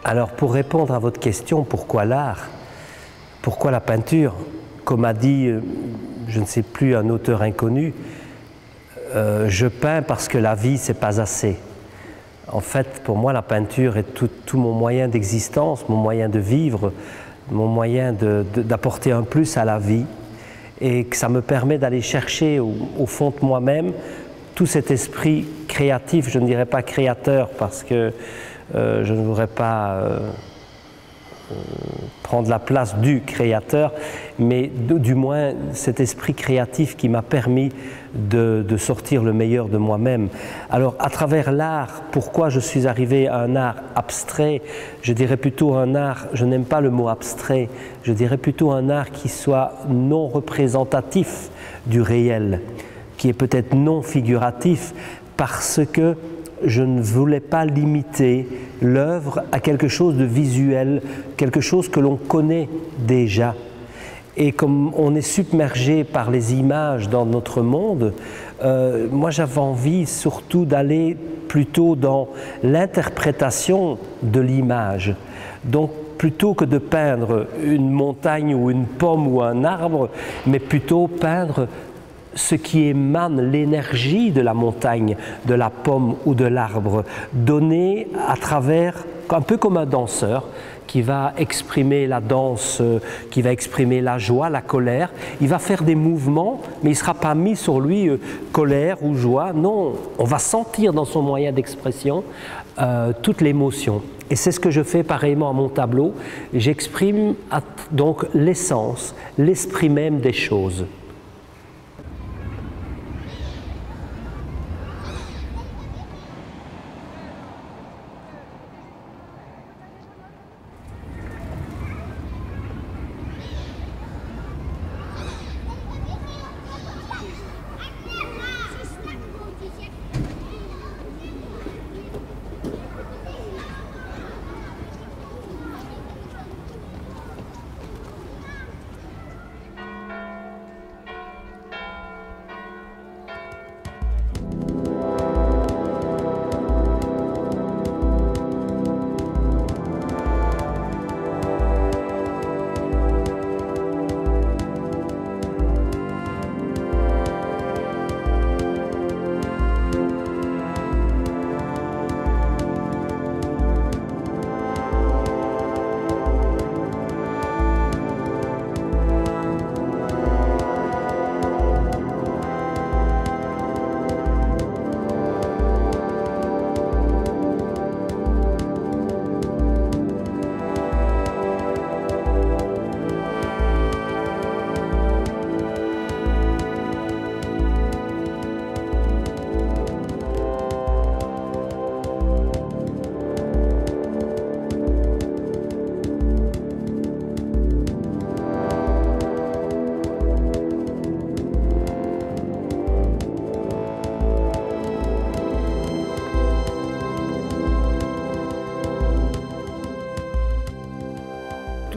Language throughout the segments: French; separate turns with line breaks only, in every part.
Alors pour répondre à votre question, pourquoi l'art? Pourquoi la peinture? Comme a dit, je ne sais plus, un auteur inconnu, je peins parce que la vie, c'est pas assez. En fait, pour moi, la peinture est tout mon moyen d'existence, mon moyen de vivre, mon moyen d'apporter un plus à la vie, et que ça me permet d'aller chercher au fond de moi-même tout cet esprit créatif, je ne dirais pas créateur parce que je ne voudrais pas prendre la place du créateur, mais du moins cet esprit créatif qui m'a permis de sortir le meilleur de moi-même. Alors à travers l'art, pourquoi je suis arrivé à un art abstrait? Je dirais plutôt un art, je n'aime pas le mot abstrait, je dirais plutôt un art qui soit non représentatif du réel, qui est peut-être non figuratif, parce que je ne voulais pas limiter l'œuvre à quelque chose de visuel, quelque chose que l'on connaît déjà. Et comme on est submergé par les images dans notre monde, moi j'avais envie surtout d'aller plutôt dans l'interprétation de l'image. Donc plutôt que de peindre une montagne ou une pomme ou un arbre, mais plutôt peindre ce qui émane l'énergie de la montagne, de la pomme ou de l'arbre, donné à travers, un peu comme un danseur, qui va exprimer la danse, qui va exprimer la joie, la colère. Il va faire des mouvements, mais il ne sera pas mis sur lui colère ou joie. Non, on va sentir dans son moyen d'expression toute l'émotion. Et c'est ce que je fais pareillement à mon tableau. J'exprime donc l'essence, l'esprit même des choses.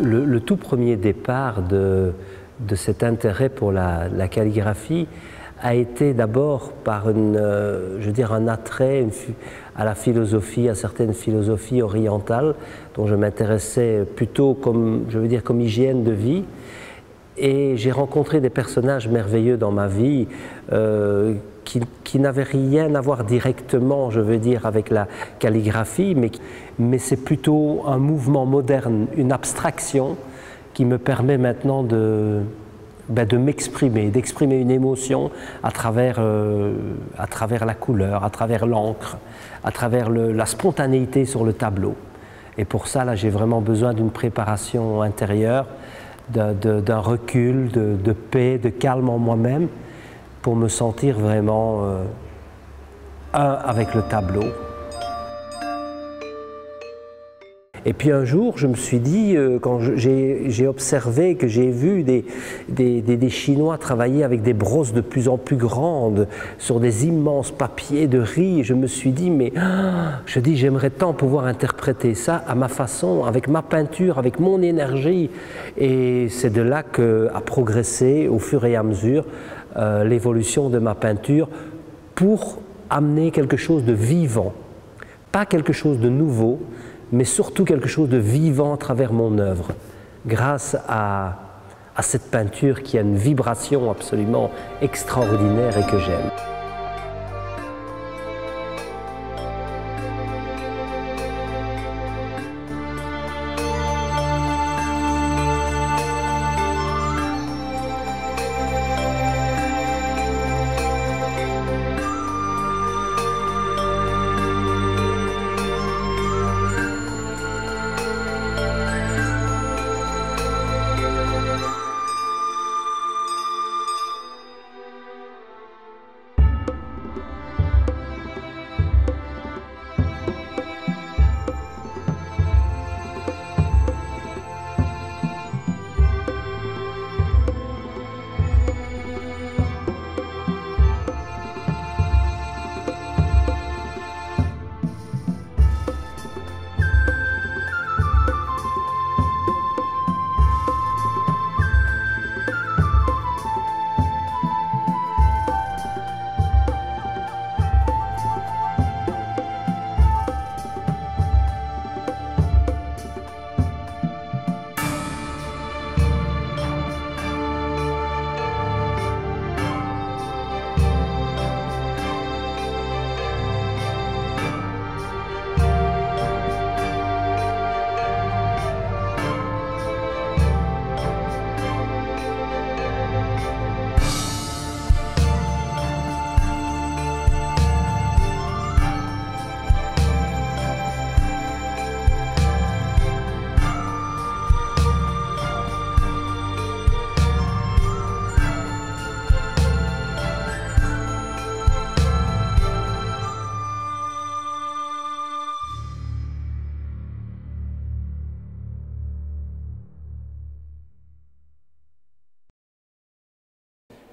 Le tout premier départ de cet intérêt pour la calligraphie a été d'abord par je veux dire, un attrait à la philosophie, à certaines philosophies orientales dont je m'intéressais plutôt comme, je veux dire, comme hygiène de vie. Et j'ai rencontré des personnages merveilleux dans ma vie qui n'avaient rien à voir directement, je veux dire, avec la calligraphie, mais c'est plutôt un mouvement moderne, une abstraction qui me permet maintenant de m'exprimer, d'exprimer une émotion à travers la couleur, à travers l'encre, à travers la spontanéité sur le tableau. Et pour ça, là, j'ai vraiment besoin d'une préparation intérieure, d'un recul, de paix, de calme en moi-même, pour me sentir vraiment un avec le tableau. Et puis un jour, je me suis dit, quand j'ai observé, que j'ai vu des Chinois travailler avec des brosses de plus en plus grandes sur des immenses papiers de riz, je me suis dit, mais j'aimerais tant pouvoir interpréter ça à ma façon, avec ma peinture, avec mon énergie. Et c'est de là qu'a progressé au fur et à mesure l'évolution de ma peinture pour amener quelque chose de vivant, pas quelque chose de nouveau, mais surtout quelque chose de vivant à travers mon œuvre, grâce à cette peinture qui a une vibration absolument extraordinaire et que j'aime.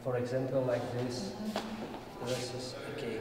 For example, like this is okay.